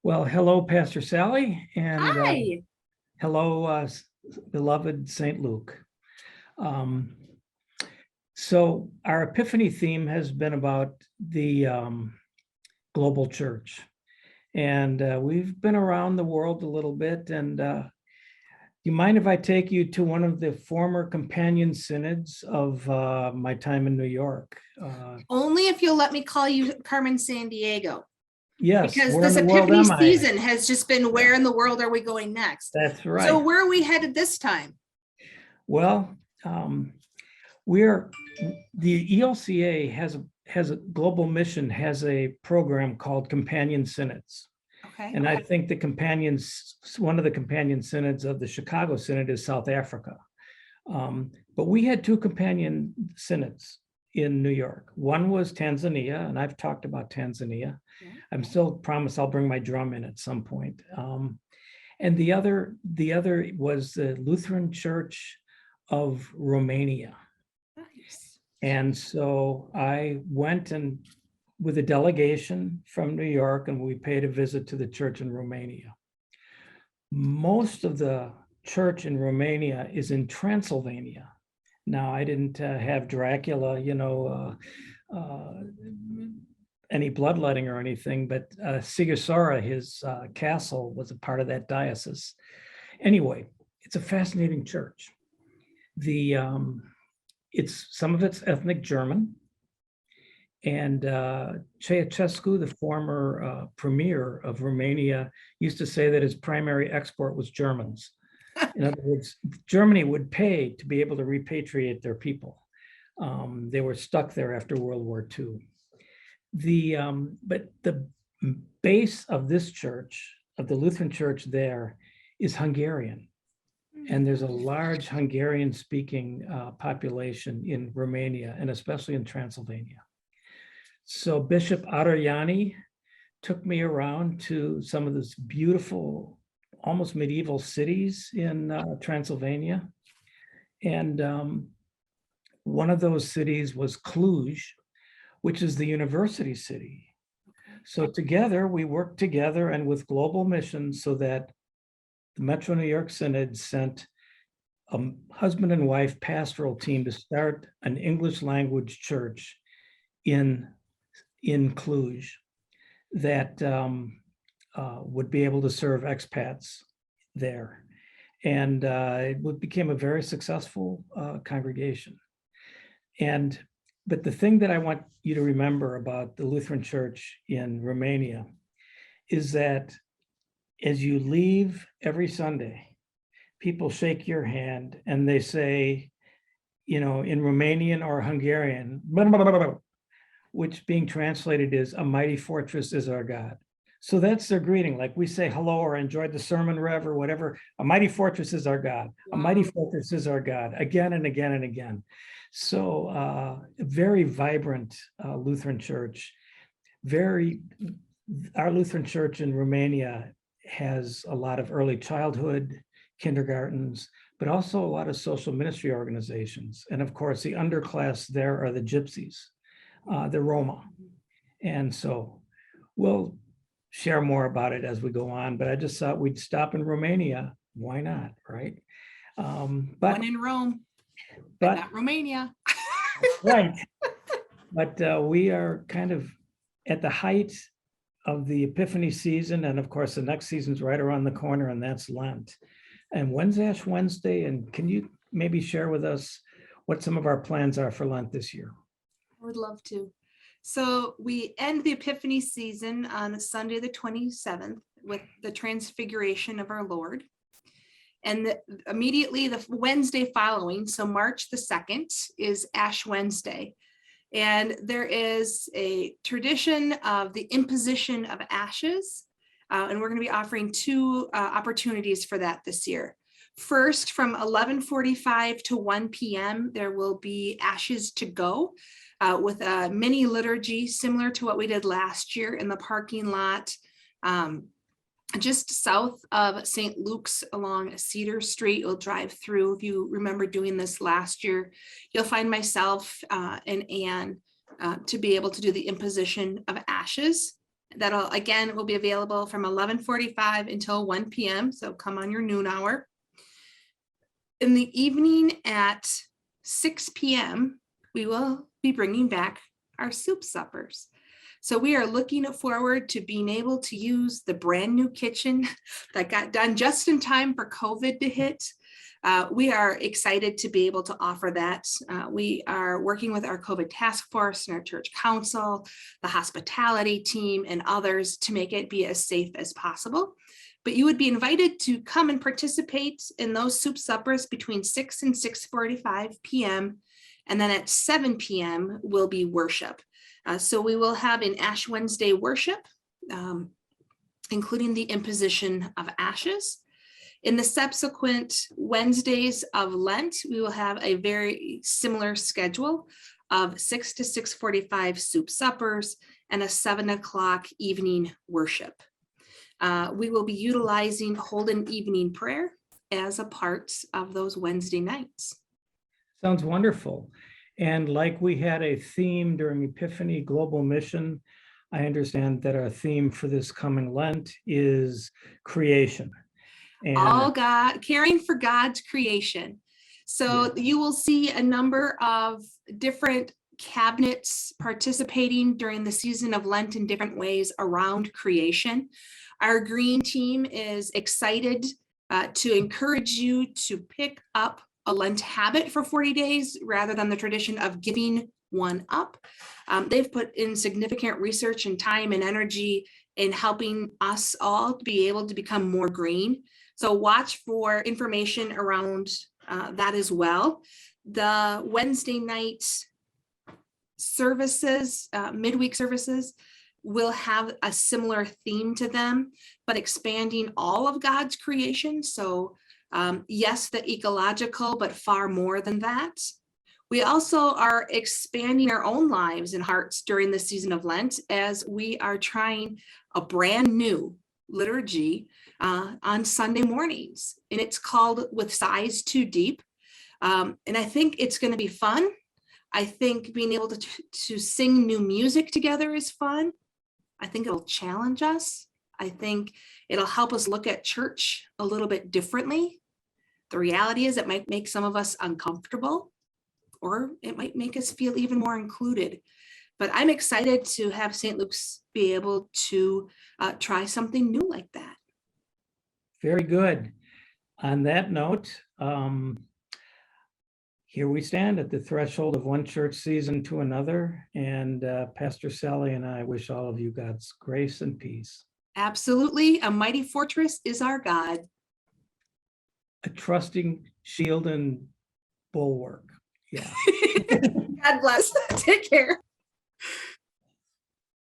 Well, hello, Pastor Sally, and Hi. hello, beloved St. Luke. Um, so our Epiphany theme has been about the global church, and we've been around the world a little bit. And you mind if I take you to one of the former companion synods of my time in New York? Only if you'll let me call you Carmen San Diego, Yes, because where in this the world Epiphany am I? season has just been where in the world are we going next? That's right. So where are we headed this time? Well, we're the ELCA has a global mission, has a program called Companion Synods. Okay. And I think one of the companion synods of the Chicago Synod is South Africa. But we had two companion synods in New York. One was Tanzania, and I've talked about Tanzania. Yeah. I'm still promise I'll bring my drum in at some point. And the other was the Lutheran Church of Romania. Nice. And so I went with a delegation from New York, and we paid a visit to the church in Romania. Most of the church in Romania is in Transylvania. Now, I didn't have Dracula, any bloodletting or anything, but Sigisora, his castle, was a part of that diocese. Anyway, it's a fascinating church. Some of it's ethnic German, and Ceausescu, the former premier of Romania, used to say that his primary export was Germans. In other words, Germany would pay to be able to repatriate their people. They were stuck there after World War II. But the base of this church, of the Lutheran Church there, is Hungarian. And there's a large Hungarian-speaking population in Romania, and especially in Transylvania. So Bishop Adriani took me around to some of these beautiful, almost medieval cities in Transylvania. And one of those cities was Cluj, which is the university city. So together, we worked together and with global missions so that the Metro New York Synod sent a husband and wife pastoral team to start an English language church in Cluj that would be able to serve expats there. And it became a very successful congregation. But the thing that I want you to remember about the Lutheran Church in Romania is that as you leave every Sunday, people shake your hand and they say, in Romanian or Hungarian, blah, blah, blah, blah, which being translated is, "A mighty fortress is our God." So that's their greeting. Like we say hello or enjoyed the sermon, Rev, or whatever. "A mighty fortress is our God. Wow. A mighty fortress is our God," again and again and again. So a very vibrant Lutheran church. Our Lutheran church in Romania has a lot of early childhood, kindergartens, but also a lot of social ministry organizations. And of course, the underclass there are the gypsies, the Roma. And so we'll share more about it as we go on, but I just thought we'd stop in Romania. Why not, right? But one in Rome, but not Romania. Right. But we are kind of at the height of the Epiphany season. And of course, the next season's right around the corner, and that's Lent. And when's Ash Wednesday? And can you maybe share with us what some of our plans are for Lent this year? I would love to. So we end the Epiphany season on Sunday, the 27th, with the Transfiguration of our Lord. And immediately the Wednesday following, so March the 2nd, is Ash Wednesday. And there is a tradition of the imposition of ashes. And we're going to be offering two opportunities for that this year. First, from 11:45 to 1 p.m., there will be ashes to go with a mini liturgy similar to what we did last year in the parking lot just south of St. Luke's along Cedar Street. You'll drive through. If you remember doing this last year, you'll find myself and Anne to be able to do the imposition of ashes. That'll, again, will be available from 11:45 until 1 p.m. So come on your noon hour. In the evening at 6 p.m., we will be bringing back our soup suppers. So we are looking forward to being able to use the brand new kitchen that got done just in time for COVID to hit. We are excited to be able to offer that. We are working with our COVID task force and our church council, the hospitality team, and others to make it be as safe as possible. But you would be invited to come and participate in those soup suppers between 6 and 6:45 p.m. And then at 7 p.m. will be worship. So we will have an Ash Wednesday worship, including the imposition of ashes. In the subsequent Wednesdays of Lent, we will have a very similar schedule of 6 to 6:45 soup suppers and a 7 o'clock evening worship. We will be utilizing Holden evening prayer as a part of those Wednesday nights. Sounds wonderful. And like we had a theme during Epiphany Global Mission, I understand that our theme for this coming Lent is creation. And all God, caring for God's creation. So you will see a number of different cabinets participating during the season of Lent in different ways around creation. Our green team is excited to encourage you to pick up a Lent habit for 40 days rather than the tradition of giving one up. They've put in significant research and time and energy in helping us all to be able to become more green. So watch for information around that as well. The Wednesday night services, midweek services, will have a similar theme to them, but expanding all of God's creation. So yes, the ecological, but far more than that. We also are expanding our own lives and hearts during the season of Lent as we are trying a brand new liturgy on Sunday mornings, and it's called With Sighs Too Deep. And I think it's going to be fun. I think being able to sing new music together is fun. I think it'll challenge us. I think it'll help us look at church a little bit differently. The reality is it might make some of us uncomfortable, or it might make us feel even more included. But I'm excited to have St. Luke's be able to try something new like that. very good. On that note, here we stand at the threshold of one church season to another. And Pastor Sally and I wish all of you God's grace and peace. Absolutely. A mighty fortress is our God. A trusting shield and bulwark. Yeah. God bless. Take care.